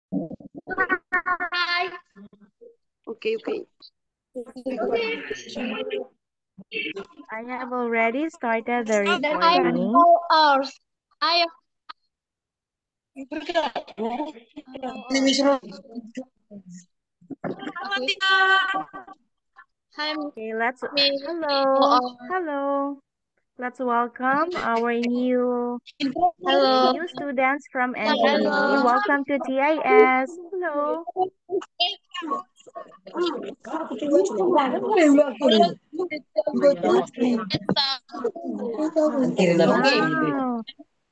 Hi. Okay, okay. I have already started the Then I am recording. 4 hours. I am. Halo, Tika. Hi, Okay, Miss. hello, hello. Let's welcome our Halo. new students from NTT. Halo. Welcome to TIS. Hello. Wow.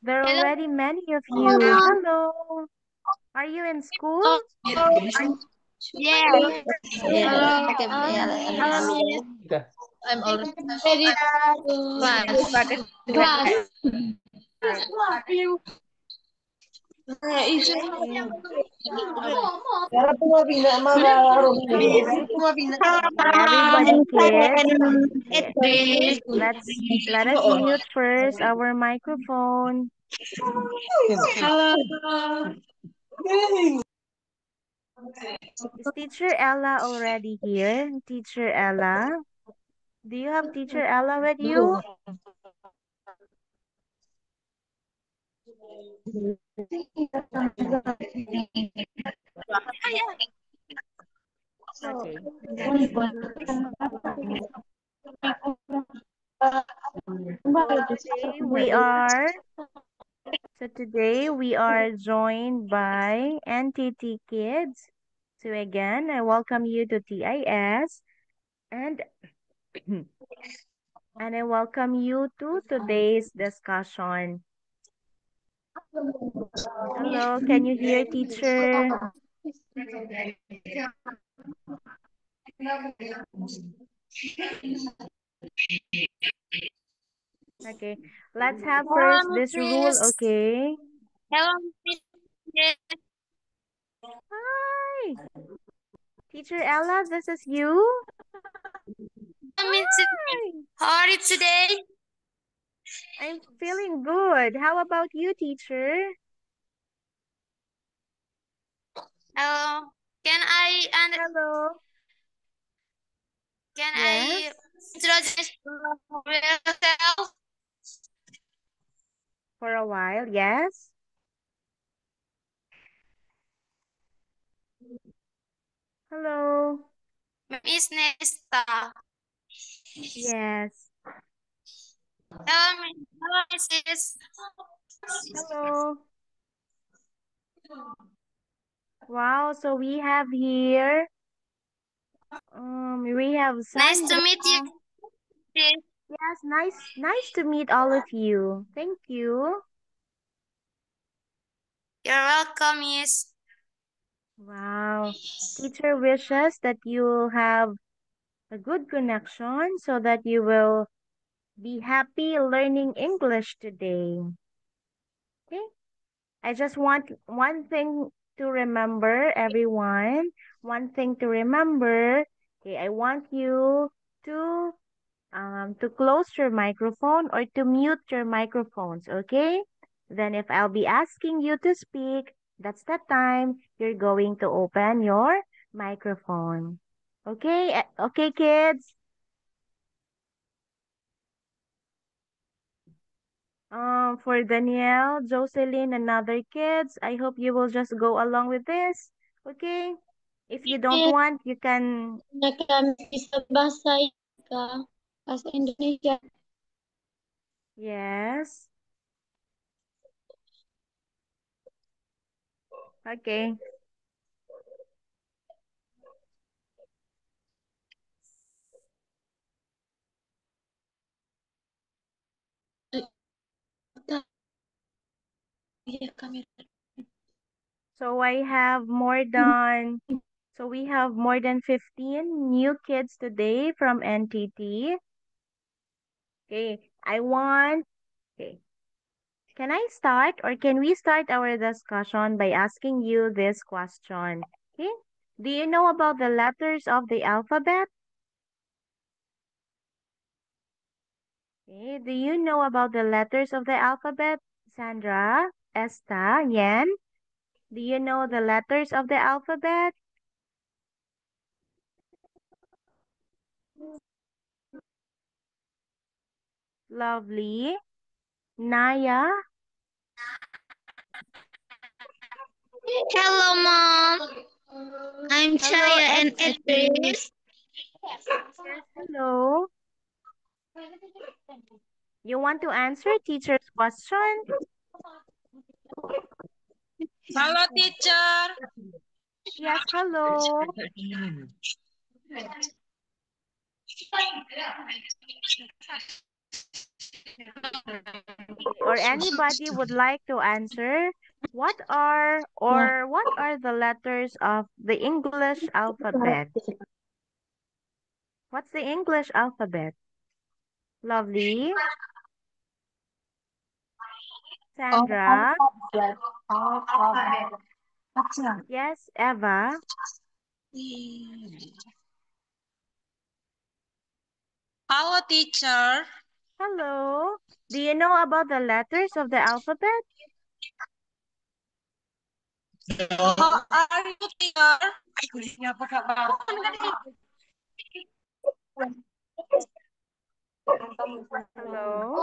There are Hello. already many of you. Hello. Are you in school? Oh, yeah. Hello. Hello, Miss. I'm already ready to class. Okay. Miss. Okay, everybody, kids. Okay, let us mute first our microphone. Hello. Is Teacher Ella already here? Teacher Ella? Do you have Teacher Ella with you? Okay. So today we are joined by NTT Kids. So again, I welcome you to TIS and and I welcome you to today's discussion. Hello, can you hear teacher? Okay. Let's have first Hello, this rule, Miss. okay? Hello, Miss. Hi. Teacher Ella, this is you? Hello, Miss. Hi. How are you today? I'm feeling good. How about you, teacher? Hello. Can I under Hello. can I Yes. introduce myself? For a while, yes. Hello. Miss Nesta. Yes. Hello, Mrs. Hello. Wow, so we have here we have Nice to Sandra. meet you. Sis. Yes, nice to meet all of you. Thank you. You're welcome, Miss. Wow. Teacher wishes that you have a good connection so that you will be happy learning English today. Okay? I just want one thing to remember, everyone. One thing to remember. Okay, I want you to close your microphone or to mute your microphones, okay? Then if I'll be asking you to speak, that's the time you're going to open your microphone. Okay? Okay, kids? For Danielle, Jocelyn, and other kids, I hope you will just go along with this. Okay? If you don't want, you can. Na kami bisa bahasa ka, bahasa Indonesia. Yes. Okay. Iya, kamera. So I have more than So we have more than 15 new kids today from NTT. Okay, okay. Can I start or can we start our discussion by asking you this question? Okay. Do you know about the letters of the alphabet? Okay. Do you know about the letters of the alphabet? Sandra, Esta, Yen? Do you know the letters of the alphabet? Lovely. Naya? Hello, Mom. I'm Hello, Chaya and Edris. Yes, hello. You want to answer teacher's question? Hello, teacher. Yes, hello. Or anybody would like to answer? What are the letters of the English alphabet? What's the English alphabet? Lovely. Sandra? Yes, Eva? Hello, teacher. Hello. Do you know about the letters of the alphabet? How are you, teacher? Hello.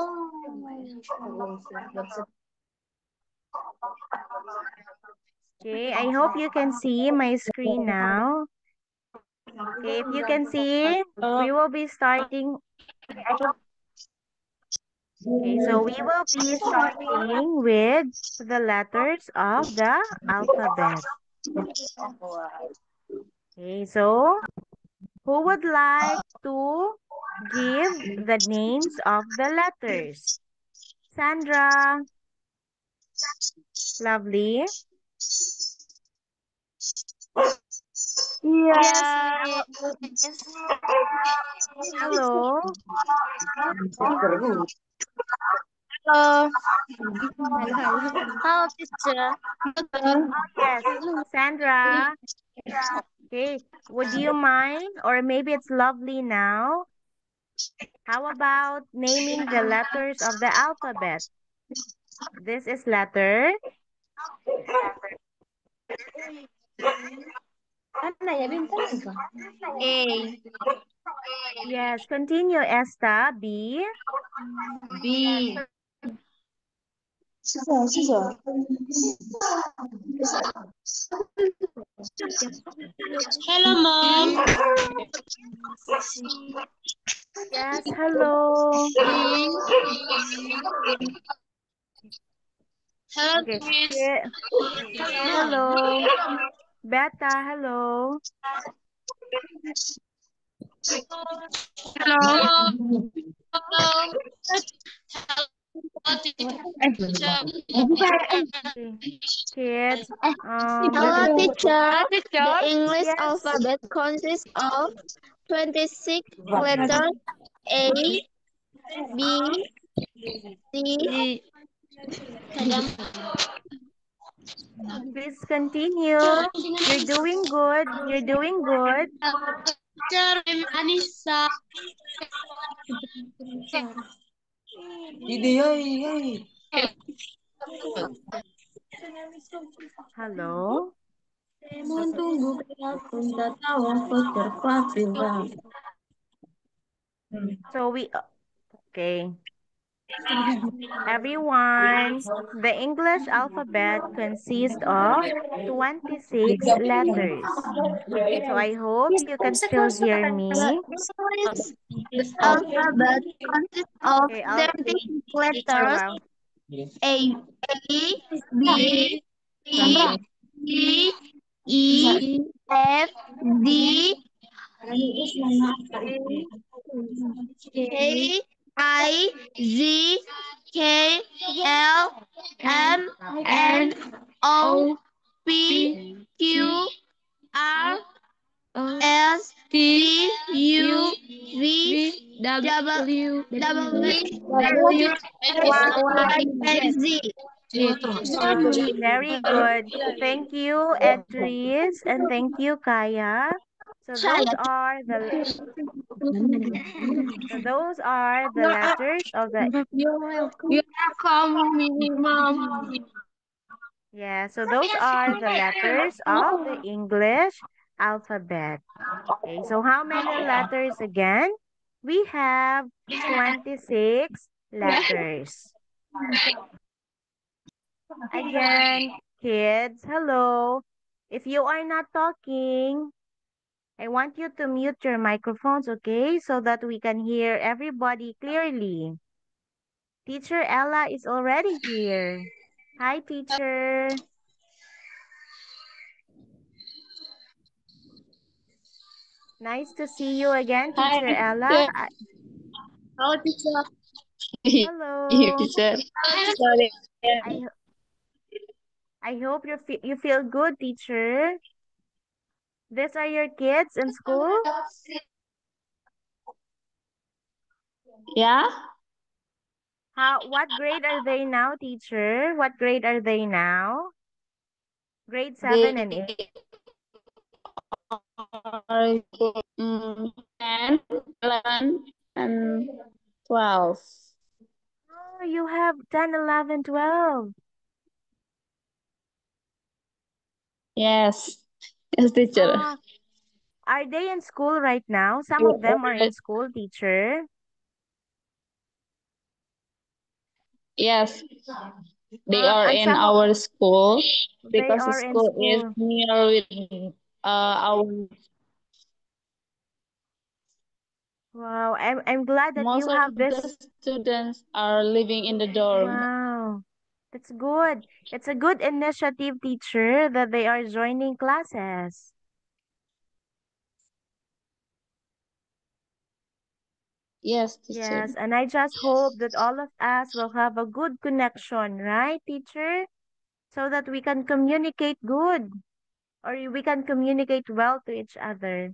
Okay, I hope you can see my screen now. Okay, if you can see, we will be starting. Okay, so we will be starting with the letters of the alphabet. Okay, so who would like to give the names of the letters? Sandra, lovely. Yes, miss. Hello. Hello. Hello, teacher. Oh, yes, Sandra. Okay, would you mind, or maybe it's lovely now? How about naming the letters of the alphabet? This is letter. A, Yes, continue, Esta. B. B. Hello, Mom. Yes, hello. Hello, Okay. Miss. Hello, hello. Beta, hello. Hello. Hello. Hello, teacher. Okay. Kids, Hello, teacher. The English yes. alphabet consists of 26 letters: A, B, C. Please continue. You're doing good. You're doing good. Teacher, I'm Anissa. Hello. Tunggu pun tak tahu aku terpaksa. So okay. Everyone, the English alphabet consists of 26 letters. Okay, so I hope you can still hear me. The alphabet consists of Okay, 36 for a letters: while. A, B, C, D, E, F, D, K, I, Z, K, L, M, N, O, P, Q, R, S, T, U, V, W, W, X, Y, and Z. Very good. Thank you, Edris, and thank you, Kaya. So those are the letters of the You're welcome, Mom. Yeah, so those are the letters of the English alphabet. Okay, so how many letters again? We have 26 letters. Again, kids, hello. If you are not talking, I want you to mute your microphones, okay? So that we can hear everybody clearly. Teacher Ella is already here. Hi, teacher. Nice to see you again, Hi, teacher Ella. teacher. Hello, teacher. You, Hello. teacher. Sorry. I I hope you feel good, teacher. These are your kids in school? Yeah. What grade are they now, teacher? What grade are they now? Grade 7 and 8. They are 10, 11, and 12. Oh, you have 10, 11, 12. Yes. Yes, teacher. Ah, are they in school right now? Some You of them are in already- school, teacher. Yes, they are And in our school they because the are in school is school. near with our Wow, I'm glad that most you of have the this. students are living in the dorm. Wow, that's good. It's a good initiative, teacher, that they are joining classes. Yes, teacher. Yes, and I just hope that all of us will have a good connection, right, teacher? So that we can communicate good or we can communicate well to each other.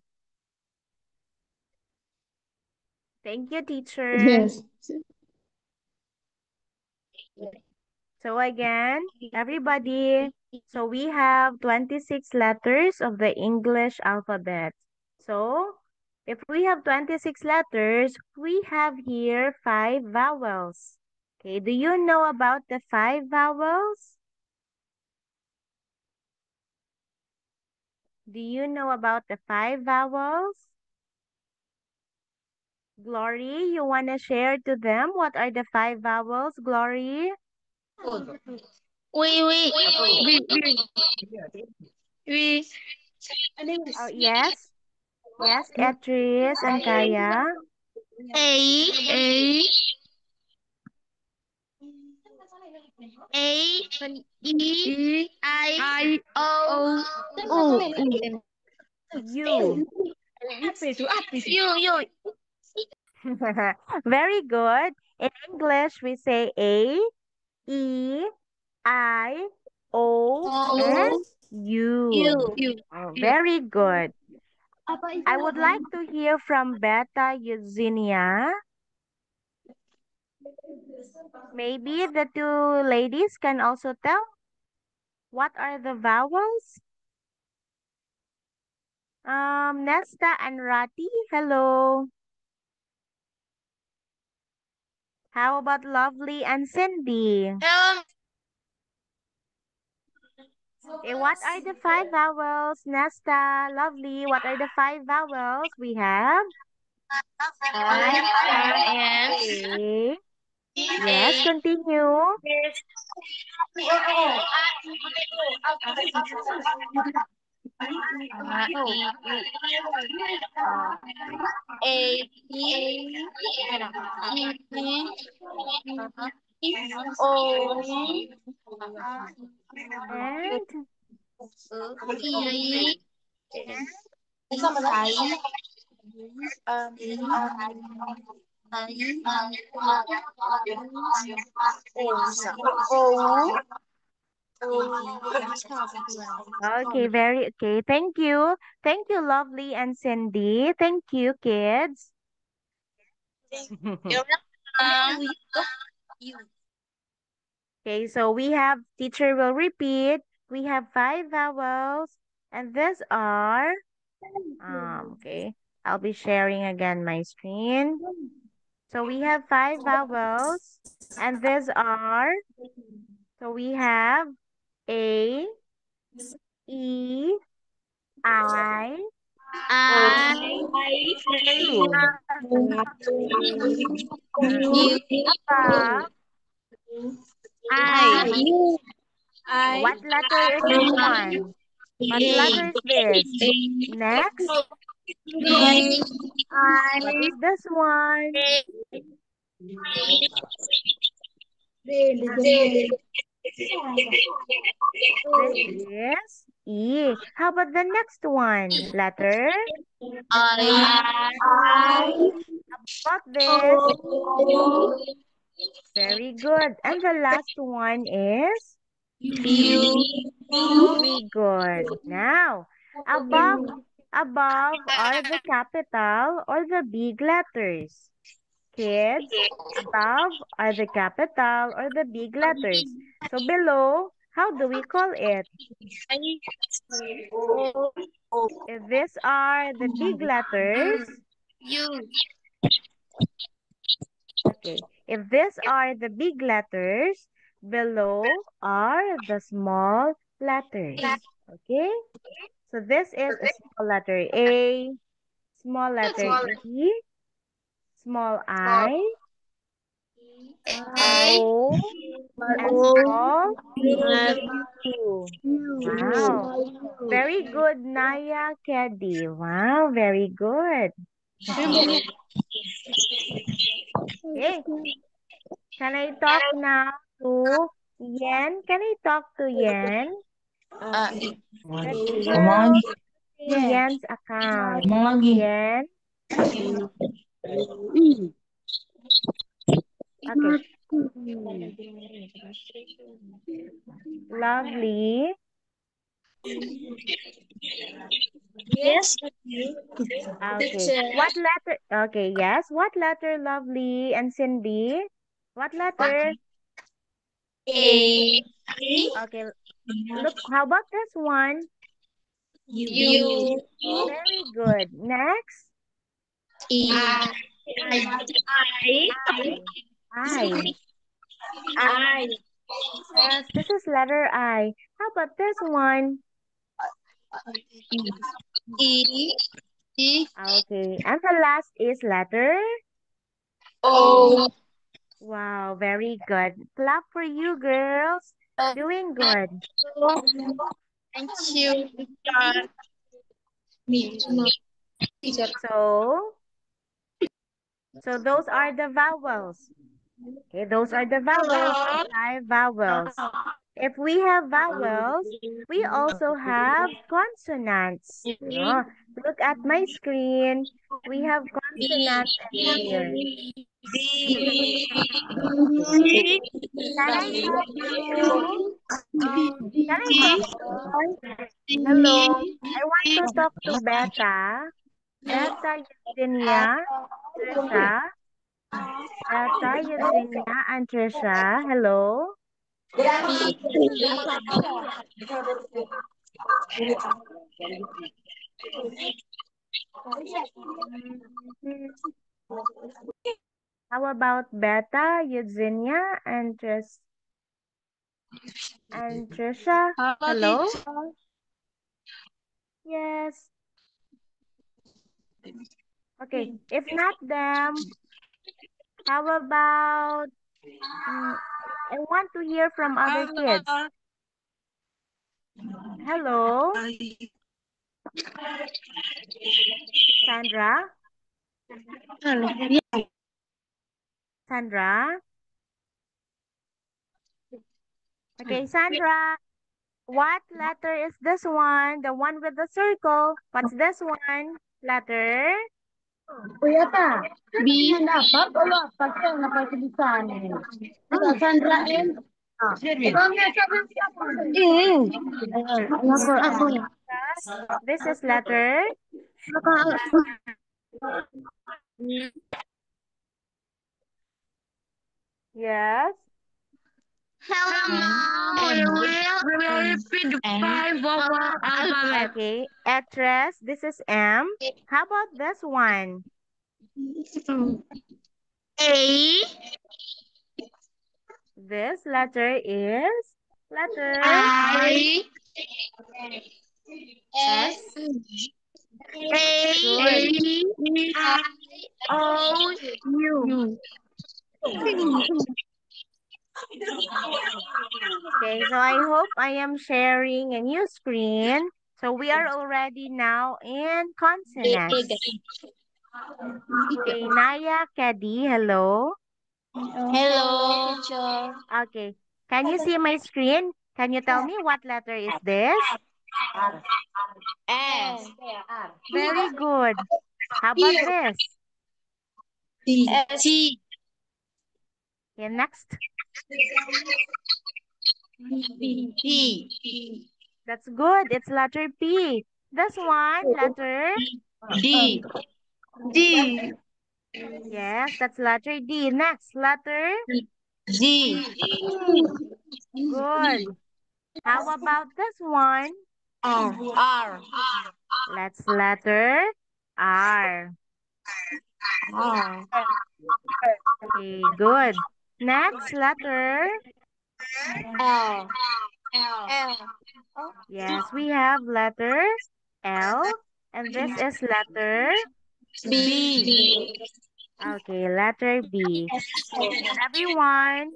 Thank you, teacher. Yes. So again, everybody, so we have 26 letters of the English alphabet. So if we have 26 letters, we have here 5 vowels. Okay, do you know about the 5 vowels? Do you know about the 5 vowels? Glory, you want to share to them what are the 5 vowels, Glory? We, we, we. Oh, yes. Yes, Etris and Kaya. A, A, Con- E, I, O, U. You. You. Very good. In English, we say A, E, I, O, and O, U. you. Oh, very good. I would like to hear from Beta Eugenia. Maybe the two ladies can also tell what are the vowels. Nesta and Rati, hello. How about Lovely and Cindy? Okay, what are the 5 vowels? Nesta, Lovely, what are the 5 vowels we have? Okay. Yes, continue. And okay, very okay. Thank you. Thank you, Lovely and Cindy. Thank you, kids. Okay, so we have teacher will repeat. We have 5 vowels, and these are okay. I'll be sharing again my screen. So we have 5 vowels, and these are so we have A, E, I, I, U. U, Above, I, I. U, I, What letter is this one? What letter is this? Next, what is this one? This is E. How about the next one? Letter? I, About this? Very good. And the last one is? Very good. Now, above are the capital or the big letters. Kids, above are the capital or the big letters. So below, how do we call it? If these are the big letters, okay. If these are the big letters, below are the small letters. Okay? So this is a small letter A, small letter E, small I, O, and small U. Wow. Very good, Naya Keddy. Wow, very good. Okay. Can I talk now to Yen? Can I talk to Yen? Let's go to Yen's account. Yen. Okay. Lovely. Yes. Okay. What letter? Okay, yes. What letter, Lovely and Cindy? What letter? A, Okay. Look, how about this one? U, Very good. Next. E, I. I, Yes, this is letter I. How about this one? E, E, Okay. And the last is letter? O. Wow, very good. Clap for you, girls. Doing good. Thank you, teacher. Teacher. So those are the vowels. Okay, those are the vowels, the 5 vowels. If we have vowels, we also have consonants. No, look at my screen. We have consonants in here. Okay. Can I talk to? Can I talk to? Hello. I want to talk to Beta. Beta Eugenia, Trisha. Beta Eugenia and Trisha. Hello. Mhm. How about Beta, Eugenia, and Trisha? Hello, Hello? teacher. Yes. Okay. If not them, how about mm, I want to hear from other kids. Hello. Hello, Sandra? Sandra? Okay, Sandra. What letter is this one? The one with the circle. What's this one? Letter? Kuya ka, B. Dapat o dapat siya napagsabihan. Sandra and ikaw nga sabi siya. Ako. This is letter? Yes. Hello, Mom. We will repeat the 5 alphabet. Okay. Actress, this is M. How about this one? A. This letter is? Letter I S. A Good. O U. Okay, so I hope I am sharing a new screen. So we are already now in consonants. Okay, Naya, Kadi, hello. Hello, teacher. Okay, can you see my screen? Can you tell me what letter is this? S. Very good. How about this? T. Okay, next. D. That's good. It's letter P. This one, letter. D. D. Yes, that's letter D. Next, letter. G. Good. How about this one? R. Let's letter R. R. Okay, good. Next letter. L. L. Yes, we have letter L. And this is letter. B. Okay, letter B. Everyone,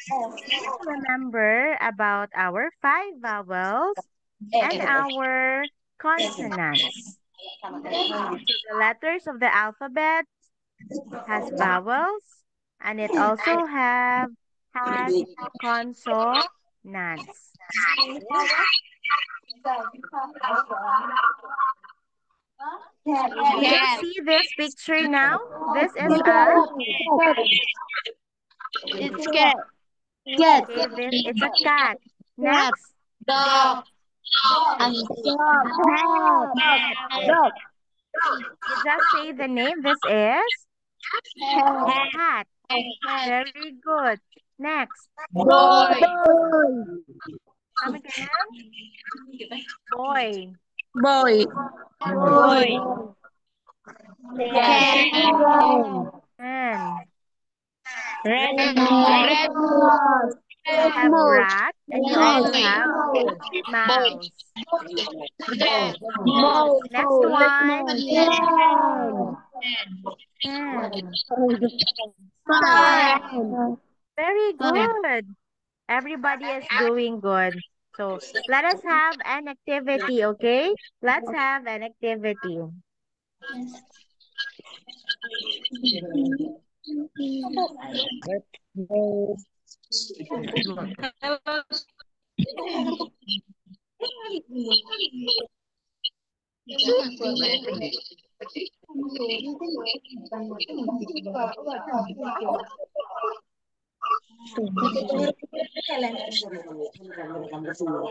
please remember about our 5 vowels and our consonants. So the letters of the alphabet has vowels and it also has consonants. Okay? So do you Cat. see this picture now? This is a It's cat. Cat. okay, this it's a cat. Next, Dog. And dog. Dog. you just say the name. This is Hat. hat. Very good. Next, Boy. come again. Boy. Boy. Boy. Hen. Cat. Hen. Red Very nose. good. Red nose. You Red have nose. rat and you also have mouse. Next one, hen. Very good. Everybody is doing good. So let us have an activity, okay? Let's have an activity.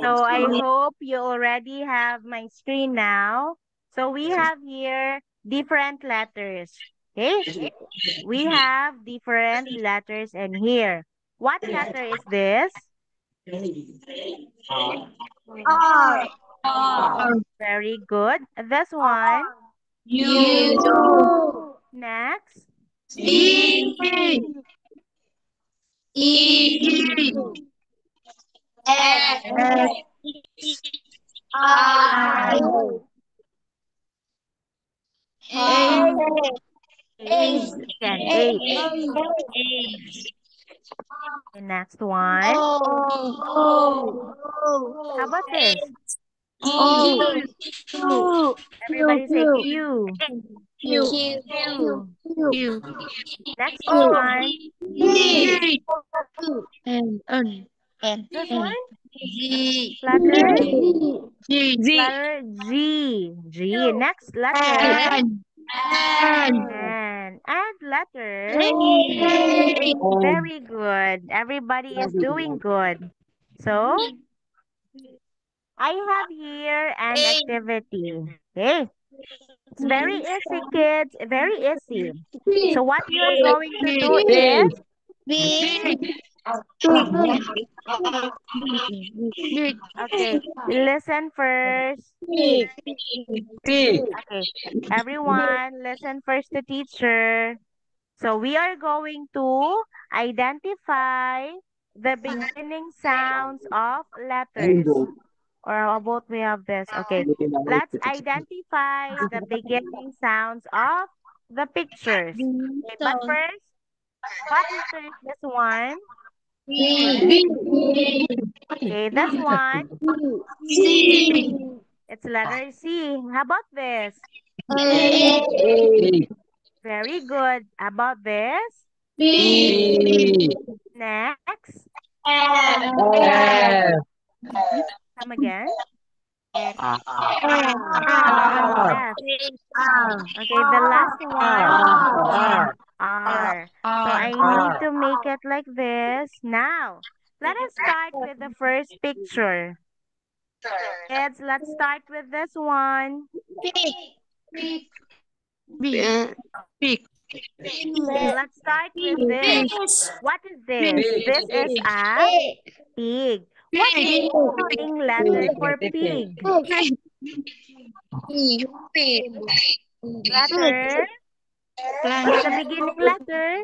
So I hope you already have my screen now. So we have here different letters. Okay? We have different letters in here. What letter is this? R. Very good. This one. U. Next. E. E. S. I. H. Again, H. The next one. How about this? Everybody say Q. Q. Next one. This one. Letter. Letter G. G. Next letter. And letter. Very good. Everybody is doing good. So, I have here an activity. Okay. It's very easy, kids. Very easy. So, what you're going to do is, okay, listen first. Okay, everyone, listen first to teacher. So, we are going to identify the beginning sounds of letters. Or how about we have this? Okay, let's identify the beginning sounds of the pictures. Okay, but first, what letter is this one? Okay, this one, it's letter C. How about this? Very good. How about this? Next, come again. F. Okay, the last one, R. So I need to make it like this. Now, let us start with the first picture. Kids, let's start with this one. Okay, let's start with this. What is this? This is a pig. What is the beginning letter for pig? Letter? What's the beginning letter?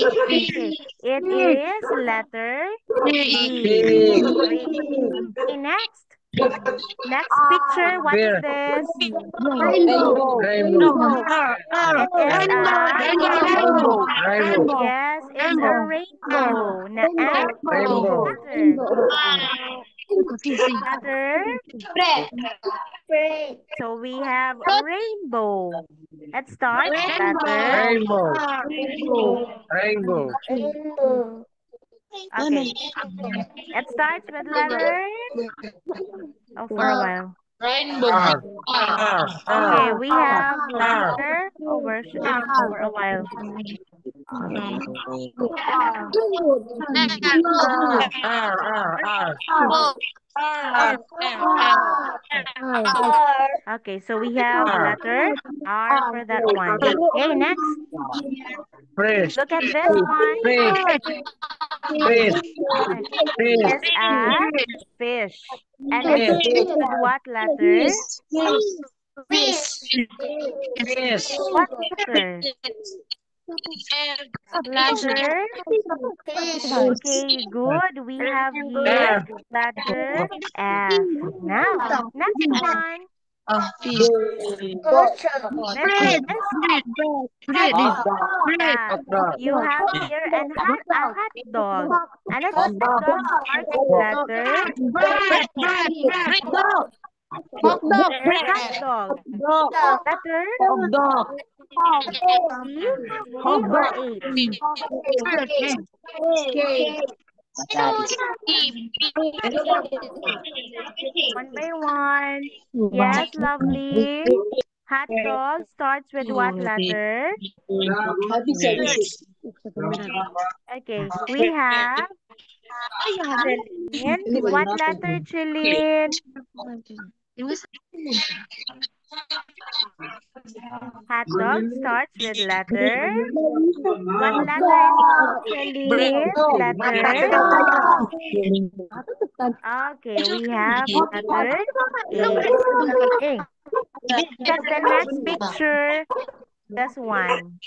Okay, it is letter P. Great. Okay, next. Next picture, what is this? It is a, yes, it's a rainbow. Letter. Letter. So we have rainbow. Let's start. Letter. Okay. It starts with letter. Oh, for a while. Okay, we have letter. Oh, it's for a while. Okay, so we have letter R for that one. Okay, next. Look at this one. It's a fish. And it starts with what letter? What letter? Letter. Okay, good. We have here letter F. Now, next one. This is you have here a hot dog. And it dog starts with letter hot dog. Letter C or H? One by one. Yes, lovely. Hot dog starts with what letter? Okay, we have Chilin. What letter, Chilin? Hot dog starts with letter. What letter is Chilin? Letter. Okay, we have letter A. Look at the next picture. This one.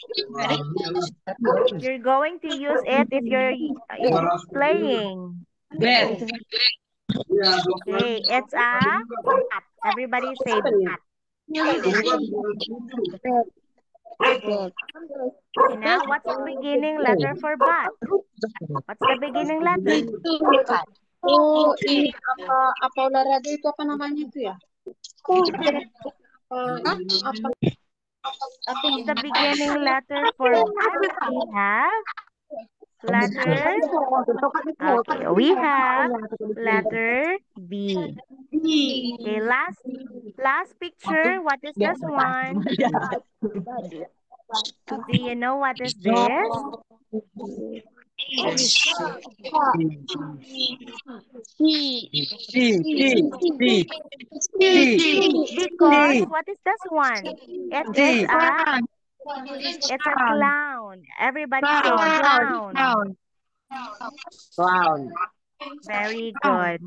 You're going to use it if you're playing. Okay, it's a bat. Everybody say bat. Okay, now what's the beginning letter for bat? What's the beginning letter? Apa olahraga itu apa namanya itu ya? What's the beginning letter for bat? We have letter. Okay, we have letter B. Okay, last picture. What is this one? Do you know what is this? Because what is this one? It's a clown. Everybody say clown. Very good.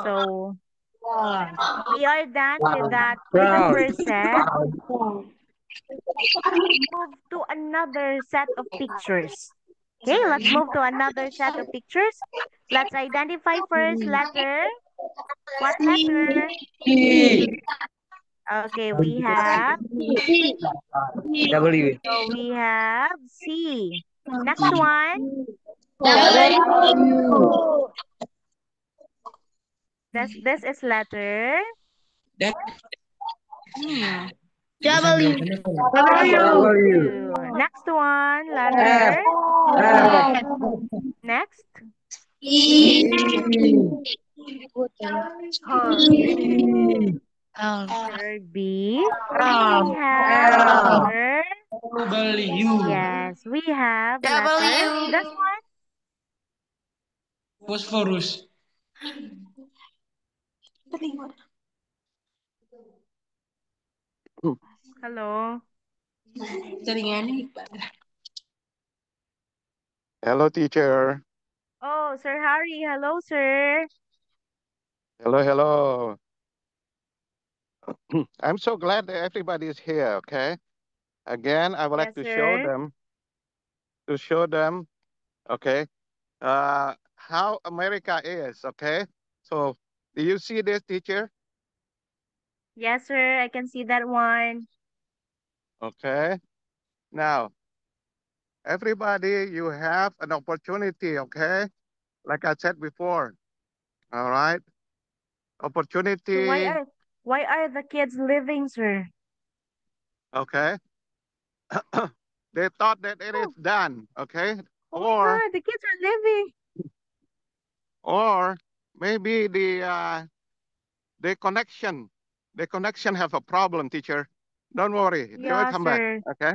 So we are done with that with the first set. Move to another set of pictures. Okay, let's move to another set of pictures. Let's identify first letter. What letter? Okay, we have W. C. Next one. W. This is letter hmm, W. W. Next one, letter next. After B, we have letter. Yes, we have letter. This one. Phosphorus. Hello. Hello, teacher. Oh, Sir Harry. Hello, sir. Hello, hello. I'm so glad that everybody is here. Okay. Again, I would like Yes, to sir. show them. Okay. How America is. Okay. So, do you see this, teacher? Yes, sir. I can see that one. Okay. Now, everybody, you have an opportunity. Okay. Like I said before. All right. So Opportunity. why are the kids leaving, sir? Okay. They thought that it is Oh, done. Okay. oh my Or God, the kids are leaving. or maybe the connection have a problem, teacher. Don't worry, they will Yeah, come back. sir. Okay.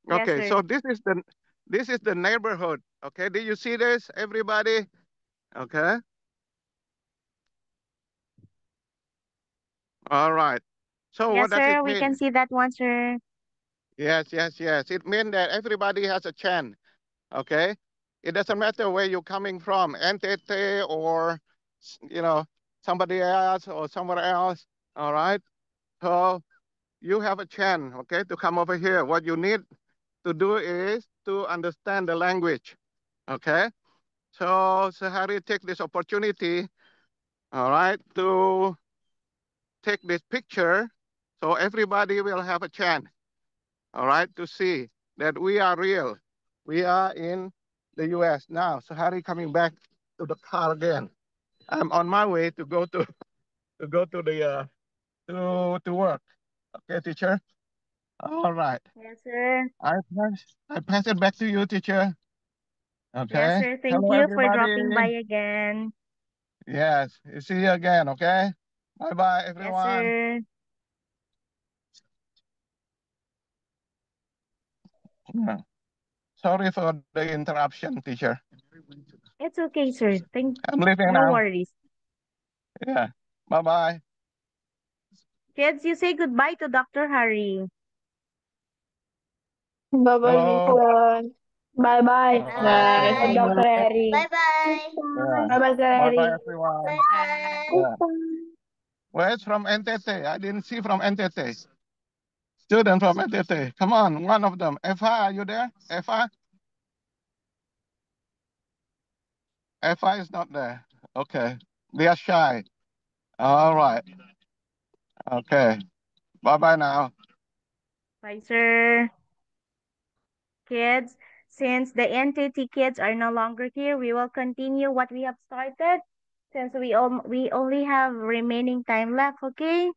Yes, Okay, sir. so this is the neighborhood. Okay, do you see this, everybody? Okay. All right. So what Yes, does it sir. We can mean? see that one, sir. Yes. It means that everybody has a chance. Okay. It doesn't matter where you're coming from, NTT or you know somebody else or somewhere else. All right. So you have a chance, okay, to come over here. What you need to do is to understand the language, okay? So Sahari take this opportunity, all right, to take this picture so everybody will have a chance, all right, to see that we are real. We are in the US now. Sahari coming back to the car again. I'm on my way to go to the to work. Okay, teacher. All right. Yes, sir. I pass it back to you, teacher. Yes, Okay. sir. Thank Hello, you for dropping by everybody. again. Yes. See you again. Okay. Bye bye, Yes, everyone. sir. Yeah. Sorry for the interruption, teacher. It's okay, sir. I'm leaving No now. worries. Yeah. Bye bye. Kids, you say goodbye to Dr. Harry. Bye-bye, Hello. Vincent. Bye-bye. Okay. Bye, Bye. Dr. Harry. Bye-bye. Yeah. Bye-bye, Sir Bye bye, Harry. everyone. Bye-bye. Yeah. Where's from NTT? I didn't see from NTT. Student from NTT. Come on, one of them. Eva, are you there? Eva? Eva is not there. Okay. They are shy. All right. Okay. Bye bye now. Bye, sir. Kids, since the entity kids are no longer here, we will continue what we have started since we only have remaining time left, okay?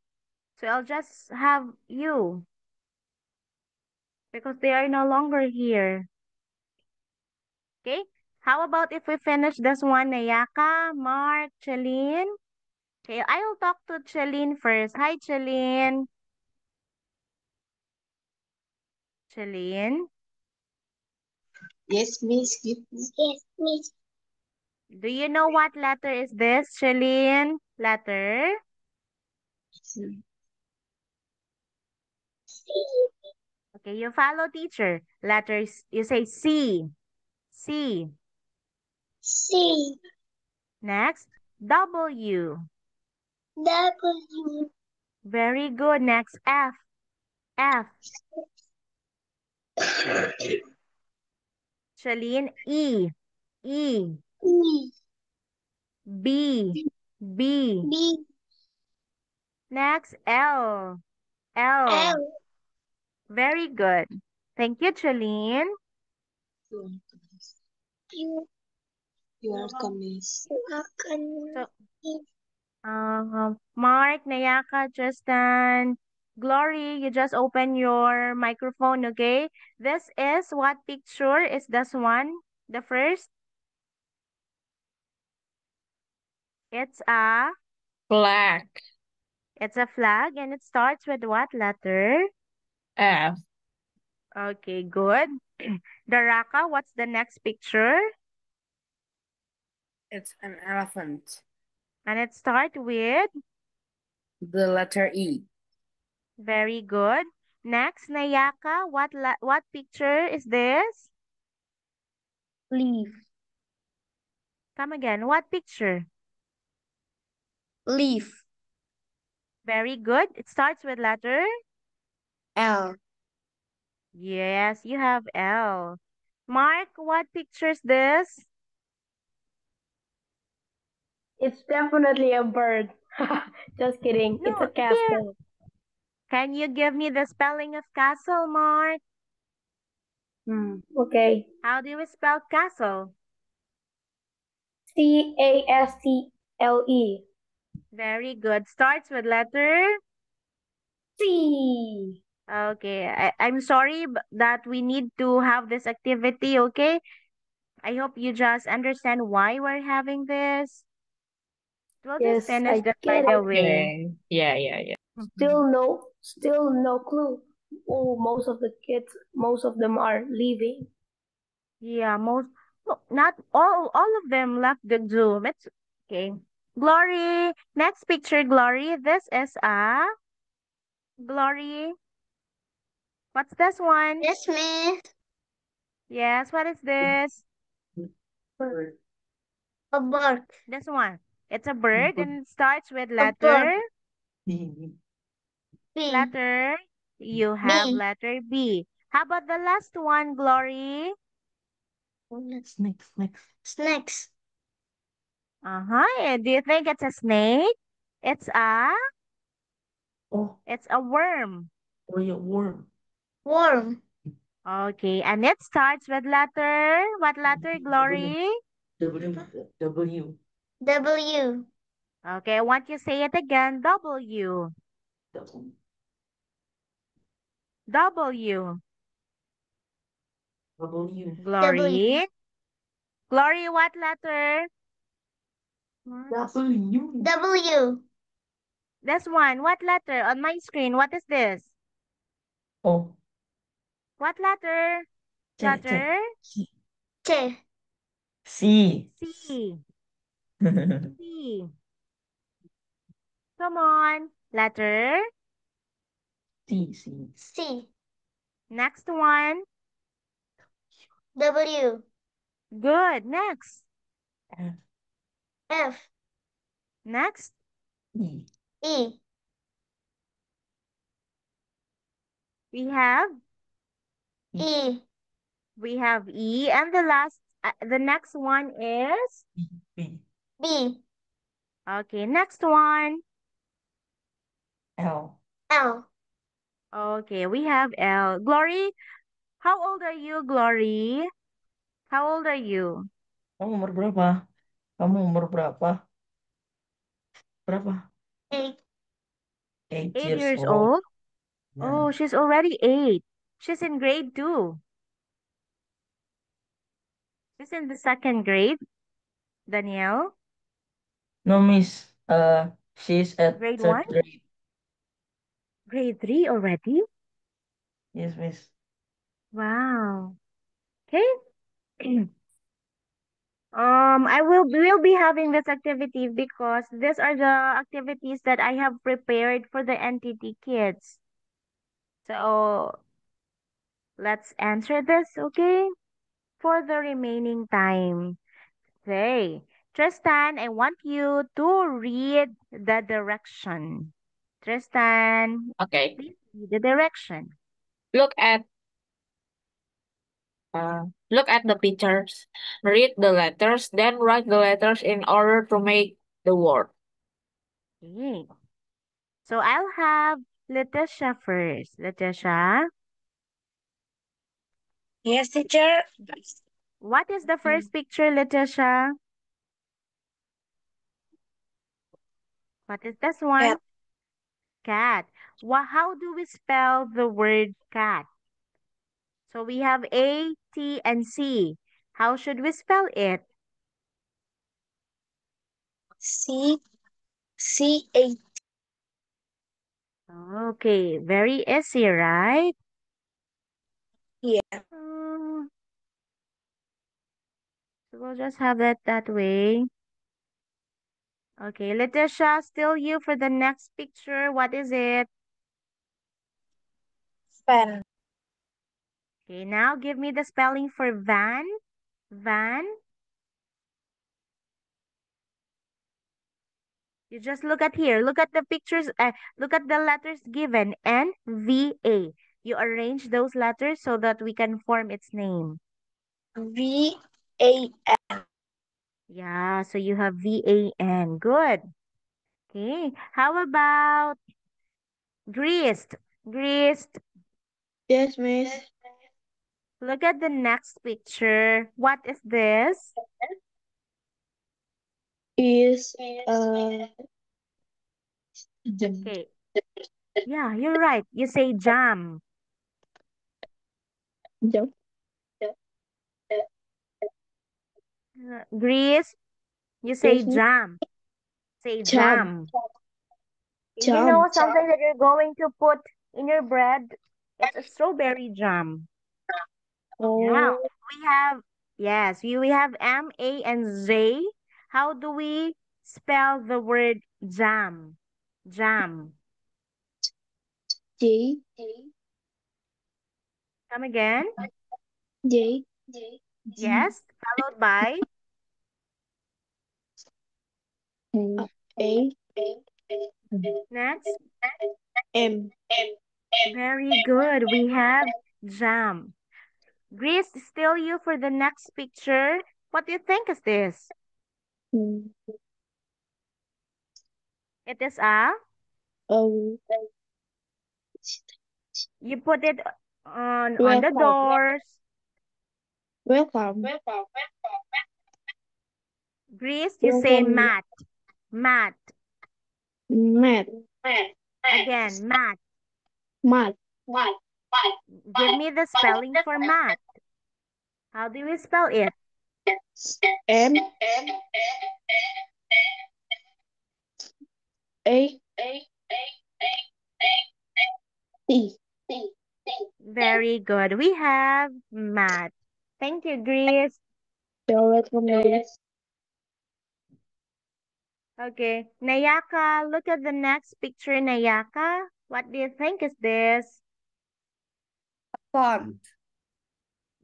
So I'll just have you because they are no longer here. Okay? How about if we finish this one, Nayaka, Mark, Chalene? Okay, I will talk to Chalene first. Hi, Chalene. Chalene, Yes, Miss. Yes, Miss. do you know what letter is this, Chalene? Letter? Okay, you follow teacher. Letters, you say C. C. C. Next, W. W. Very good. Next, F. F. Shalene, E. E. E. B. B. B. Next, L. L. L. Very good. Thank you, Shalene. You. Welcome, Miss. Welcome. So, Mark, Nayaka, Tristan, Glory, you just open your microphone, okay? This is what picture is this one? The first? It's a Flag. It's a flag and it starts with what letter? F. Okay, good. Daraka, what's the next picture? It's an elephant. And it starts with? The letter E. Very good. Next, Nayaka, what picture is this? Leaf. Come again. What picture? Leaf. Very good. It starts with letter? L. Yes, you have L. Mark, what picture is this? It's definitely a bird. Just kidding. It's No, a castle. Can you give me the spelling of castle, Mark? Okay. How do you spell castle? C-A-S-T-L-E. Very good. Starts with letter? C. Okay. I'm sorry that we need to have this activity, okay? I hope you just understand why we're having this. We'll just Yes, finish I this get right it. away. Yeah. Still no clue. Oh, most of the kids, most of them are leaving. Yeah, not all of them left the Zoom. It's okay. Glory, next picture, Glory. This is a Glory. What's this one? Yes, Miss. Yes, what is this? A bird. This one. It's a bird and it starts with A letter. B. Letter. You have B. letter B. How about the last one, Glory? Snakes. Uh-huh. Do you think it's a snake? It's a It's a worm. Worm. Okay, and it starts with letter. What letter, Glory? W. Okay, I want you to say it again. W. W. Glory. Glory, what letter? W. This one. What letter on my screen? What is this? Oh. What letter? Letter? T. C. C. C. Come on. Letter? C. Next one. W. Good. Next. F. Next. E. We have E. E, and the next one is B. okay. Next one. L. L. Okay, we have L. Glory, how old are you, Glory? How old are you? Kamu umur berapa? Berapa? 8. 8 8 years years old. old? Yeah. Oh, she's already 8. She's in grade 2. She's in the second grade, Danielle. No, miss. She's at Grade 1? third grade. Grade 3 already? Yes, miss. Wow. Okay. We'll be having this activity because these are the activities that I have prepared for the NTT kids. So let's answer this, okay? For the remaining time. Okay. Tristan, I want you to read the direction. Tristan, Okay. please read the direction. Look at Look at the pictures, read the letters, then write the letters in order to make the word. Okay. So I'll have Letitia first. Letitia, Yes, teacher. what is the first picture, Letitia? What is this one? Cat. How do we spell the word cat? So we have A, T, and C. How should we spell it? C-A. Okay, very easy, right? Yeah. Mm, so we'll just have it that way. Okay, Letitia, still you for the next picture. What is it? Fan. Okay, now give me the spelling for van. Van. You just look at here. Look at the pictures. Look at the letters given. N-V-A. You arrange those letters so that we can form its name. V-A. Yeah, so you have V-A-N. Good. Okay, how about greased? Greased. Yes, miss. Look at the next picture. What is this? Is Okay. Yeah, you're right. You say jam. jump. Grease, you say Yes, miss. jam. Say Jam. jam. You Jam. know something that you're going to put in your bread? It's a strawberry jam. Now, Oh, we have, yes, we have M, A, and Z. How do we spell the word jam? Jam. J. Come again? J. Yes, followed by A. next. M. Very good. We have jam. Grace, still you for the next picture. What do you think is this? It is a, O. you put it on the Welcome. doors. Welcome. Grace, you say Welcome. mat. Mat. Mat. Again, mat. Mat. Give me the spelling for mat. How do we spell it? M. A. T. Very good. We have mat. Thank you, Grace. You're welcome, miss. Okay, Nayaka, look at the next picture, Nayaka. What do you think is this? Font.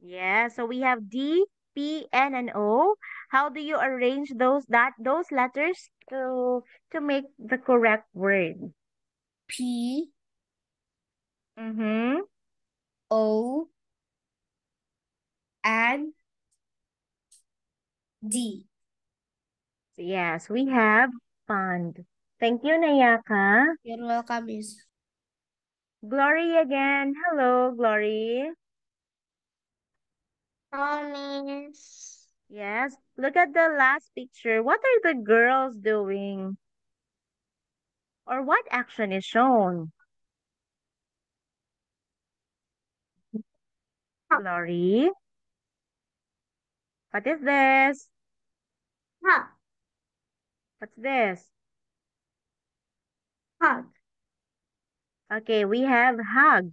Yeah, so we have D, P, N, and O. How do you arrange those letters to make the correct word? P. Mm-hmm. O. And D. Yes, we have pond. Thank you, Nayaka. You're welcome, miss. Glory again. Hello, Glory. Oh, miss. Yes, look at the last picture. What are the girls doing? Or what action is shown? Glory, what is this? Hug. What's this? Hug. Okay, we have hug.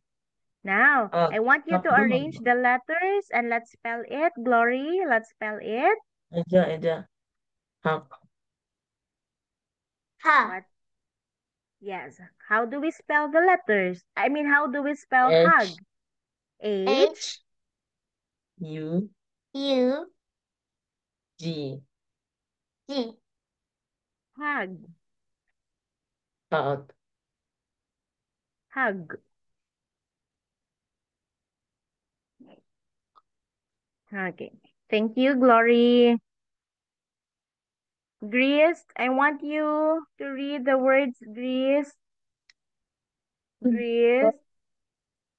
Now, I want you to arrange the letters and let's spell it. Glory, let's spell it. Eja. Hug. Hug. What? Yes. How do we spell the letters? I mean, how do we spell hug? H, U. U. G. G. hug, Hug. hug. Okay. Thank you, Glory. Grease, I want you to read the words grease. Grease.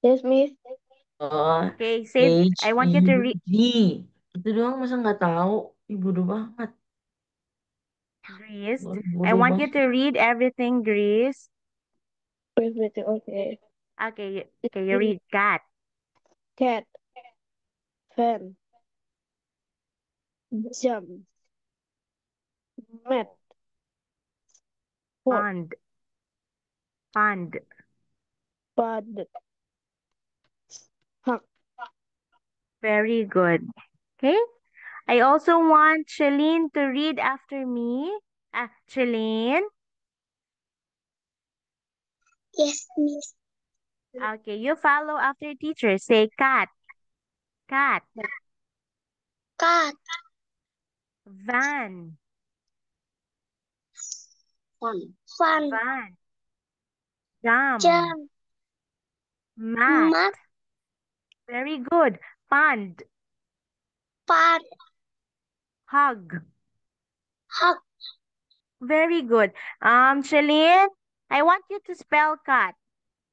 Yes, Miss. Oh, Okay, say, I want you to read H-U-G. Ito doang masang nggak tahu. Bodoh banget. grease. I Bodoh want banget. you to read everything grease. Okay. Okay, you read cat. Cat. Fan. Jump. Mat. Pot. Pond. Pond. Pod. Hawk. Very good. Okay. I also want Shalene to read after me. Shalene. Yes, Miss. Okay, you follow after teacher. Say cat. Cat. Cat. Van. Fun. Van. Jam. Jump. Mat. Mat. Very good. Pond. Pot. Hug. Hug. Very good. Shalene, I want you to spell cat.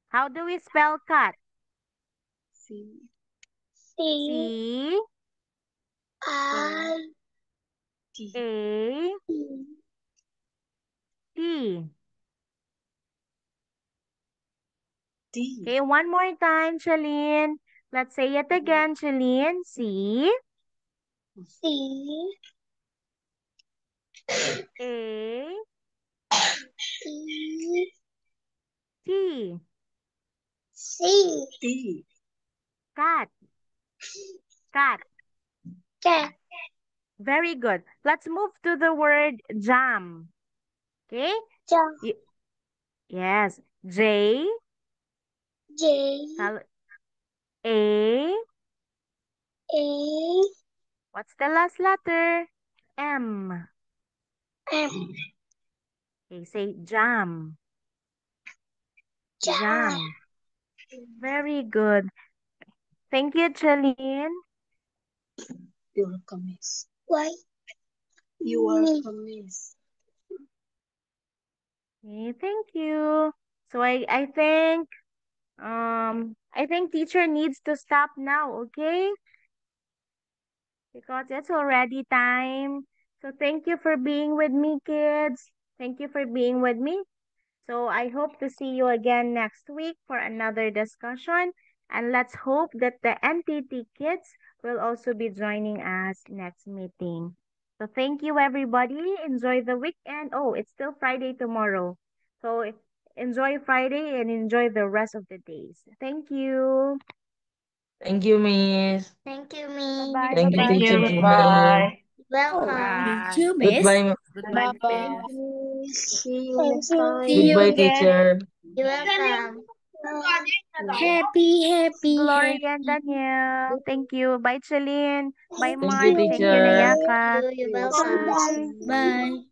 How do we spell cat? C. C I. A T. Okay, one more time, Shalene. Let's say it again, Shalene. C C. A E. T. C. Cat. Cat. Cat. Very good. Let's move to the word jam. Okay? Jump. Yes. J. J. A. A. What's the last letter? M. M. Okay, say jam. Jam. Jam. Very good. Thank you, Jolene. You're welcome, Miss. Why? You are welcome, Miss. Okay, thank you. So I think teacher needs to stop now, okay? Because it's already time. So thank you for being with me, kids. Thank you for being with me. So I hope to see you again next week for another discussion. And let's hope that the NTT kids will also be joining us next meeting. So thank you, everybody. Enjoy the weekend. Oh, it's still Friday tomorrow. So enjoy Friday and enjoy the rest of the days. Thank you. Thank you, Miss. Thank you, Miss. Bye-bye. Thank you, Bye-bye, Thank you. Teacher kids. Jane. Bye. Welcome. Bye. Goodbye, Goodbye, Bye. kids. See you next time. goodbye, teacher. You're welcome. Glory and Daniel. Thank you. Bye, Celine. Bye, Thank you, Mark. Thank you, teacher. Nayaka. You're welcome. Bye-bye. Bye.